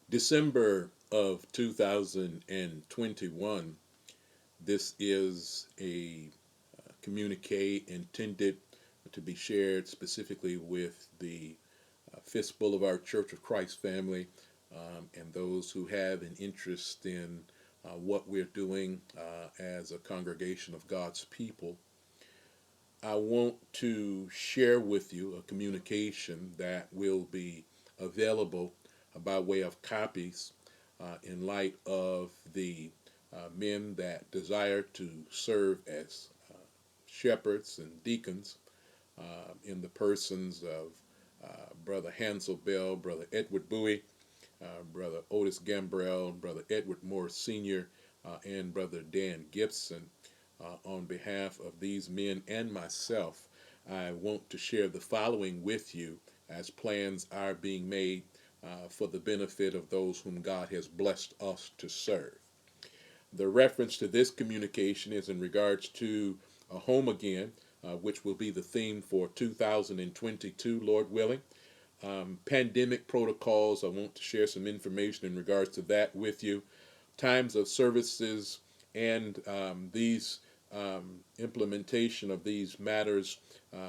December of 2021. This is a communique intended to be shared specifically with the Fiske Boulevard Church of Christ family and those who have an interest in what we're doing as a congregation of God's people. I want to share with you a communication that will be available by way of copies in light of the men that desire to serve as shepherds and deacons in the persons of Brother Hansel Bell, Brother Edward Bowie, Brother Otis Gambrell, Brother Edward Moore Sr., and Brother Dan Gibson. On behalf of these men and myself, I want to share the following with you as plans are being made for the benefit of those whom God has blessed us to serve. The reference to this communication is in regards to a home again, which will be the theme for 2022, Lord willing. Pandemic protocols, I want to share some information in regards to that with you. Times of services and these implementation of these matters,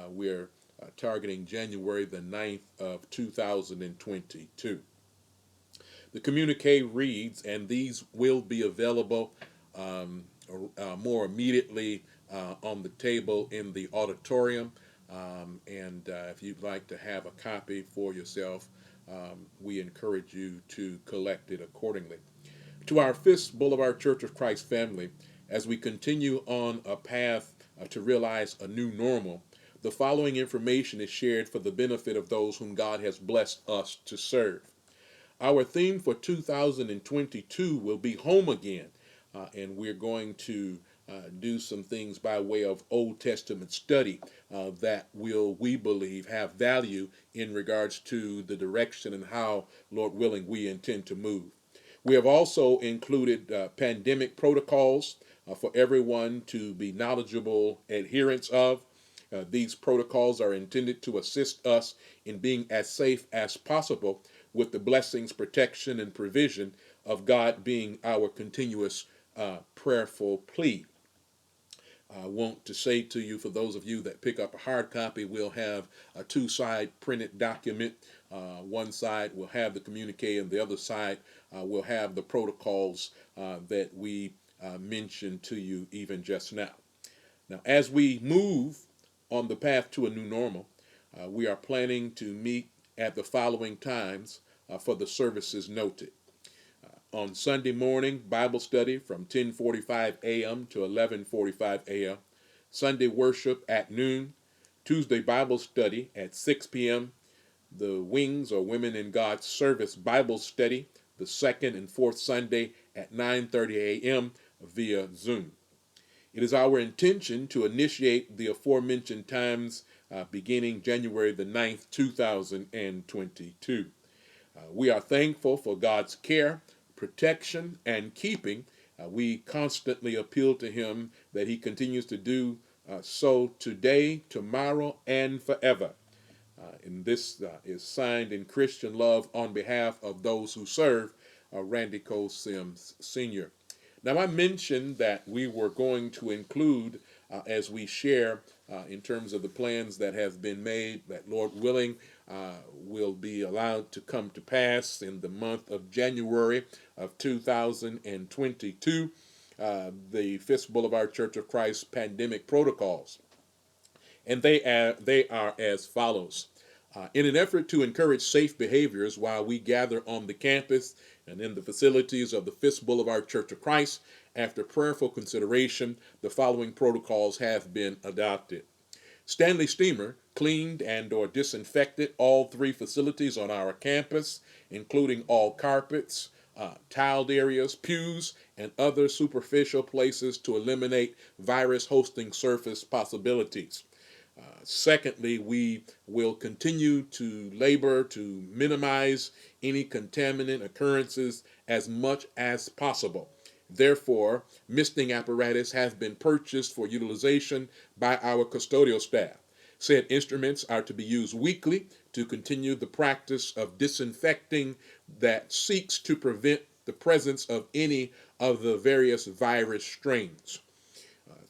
we're targeting January the 9th of 2022. The communique reads, and these will be available more immediately on the table in the auditorium. And if you'd like to have a copy for yourself, we encourage you to collect it accordingly. To our Fiske Boulevard Church of Christ family, as we continue on a path to realize a new normal, the following information is shared for the benefit of those whom God has blessed us to serve. Our theme for 2022 will be home again, and we're going to do some things by way of Old Testament study that will, we believe, have value in regards to the direction and how, Lord willing, we intend to move. We have also included pandemic protocols for everyone to be knowledgeable adherents of. These protocols are intended to assist us in being as safe as possible with the blessings, protection, and provision of God being our continuous prayerful plea. I want to say to you, for those of you that pick up a hard copy, we'll have a two-side printed document. One side will have the communique, and the other side will have the protocols that we mentioned to you even just now. Now, as we move on the path to a new normal, we are planning to meet at the following times for the services noted. On Sunday morning, Bible study from 10:45 a.m. to 11:45 a.m. Sunday worship at noon. Tuesday Bible study at 6 p.m. The Wings or Women in God's Service Bible study, the second and fourth Sunday at 9:30 a.m. via Zoom. It is our intention to initiate the aforementioned times beginning January the 9th, 2022. We are thankful for God's care, protection, and keeping. We constantly appeal to Him that He continues to do so today, tomorrow, and forever. And this is signed in Christian love on behalf of those who serve Randy Cole Sims Sr. Now, I mentioned that we were going to include, as we share in terms of the plans that have been made, that Lord willing will be allowed to come to pass in the month of January of 2022, the Fiske Boulevard Church of Christ pandemic protocols. And they are as follows. In an effort to encourage safe behaviors while we gather on the campus and in the facilities of the Fiske Boulevard Church of Christ, after prayerful consideration, the following protocols have been adopted. Stanley Steamer cleaned and or disinfected all three facilities on our campus, including all carpets, tiled areas, pews, and other superficial places to eliminate virus hosting surface possibilities. Secondly, we will continue to labor to minimize any contaminant occurrences as much as possible. Therefore, misting apparatus have been purchased for utilization by our custodial staff. Said instruments are to be used weekly to continue the practice of disinfecting that seeks to prevent the presence of any of the various virus strains.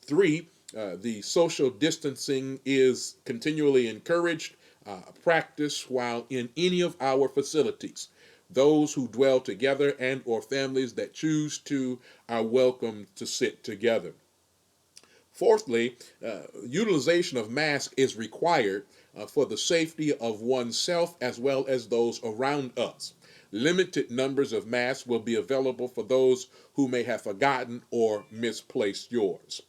Three, the social distancing is continually encouraged, practice while in any of our facilities. Those who dwell together and or families that choose to are welcome to sit together. Fourthly, utilization of masks is required for the safety of oneself as well as those around us. Limited numbers of masks will be available for those who may have forgotten or misplaced yours.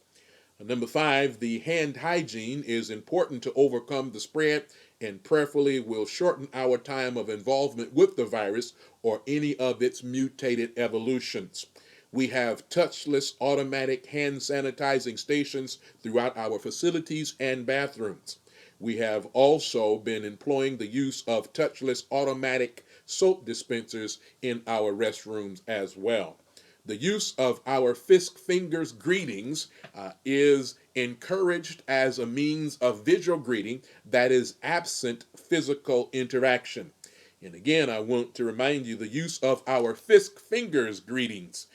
Number five, the hand hygiene is important to overcome the spread and prayerfully will shorten our time of involvement with the virus or any of its mutated evolutions. We have touchless automatic hand sanitizing stations throughout our facilities and bathrooms. We have also been employing the use of touchless automatic soap dispensers in our restrooms as well. The use of our Fiske fingers greetings is encouraged as a means of visual greeting that is absent physical interaction. And again, I want to remind you the use of our Fiske fingers greetings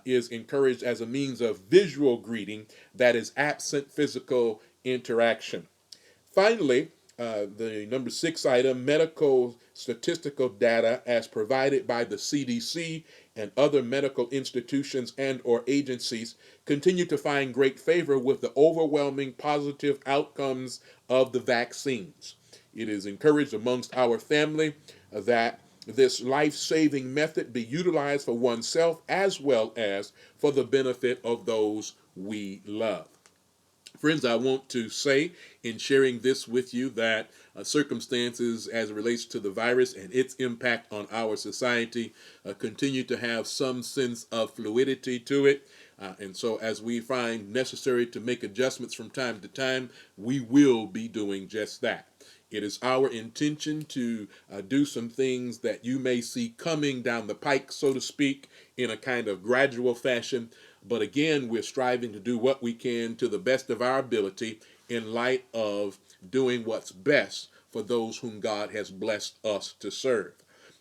is encouraged as a means of visual greeting that is absent physical interaction. Finally, the number 6 item, medical statistical data as provided by the CDC and other medical institutions and or agencies continue to find great favor with the overwhelming positive outcomes of the vaccines. It is encouraged amongst our family that this life-saving method be utilized for oneself as well as for the benefit of those we love. Friends, I want to say in sharing this with you that circumstances as it relates to the virus and its impact on our society continue to have some sense of fluidity to it. And so as we find necessary to make adjustments from time to time, we will be doing just that. It is our intention to do some things that you may see coming down the pike, so to speak, in a kind of gradual fashion. But again, we're striving to do what we can to the best of our ability in light of doing what's best for those whom God has blessed us to serve.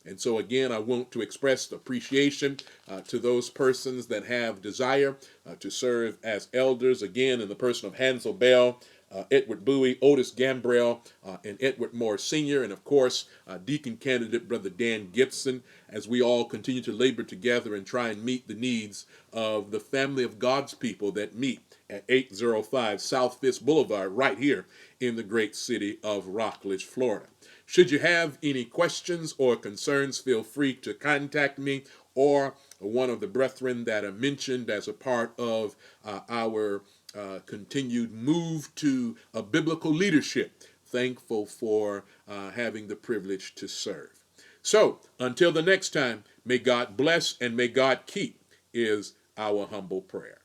And so again, I want to express appreciation to those persons that have desire to serve as elders, again, in the person of Hansel Bell, Edward Bowie, Otis Gambrell, and Edward Moore Sr., and of course, Deacon Candidate Brother Dan Gibson, as we all continue to labor together and try and meet the needs of the family of God's people that meet at 805 South Fiske Boulevard right here in the great city of Rockledge, Florida. Should you have any questions or concerns, feel free to contact me or one of the brethren that are mentioned as a part of our continued move to a biblical leadership. Thankful for having the privilege to serve. So, until the next time, may God bless and may God keep is our humble prayer.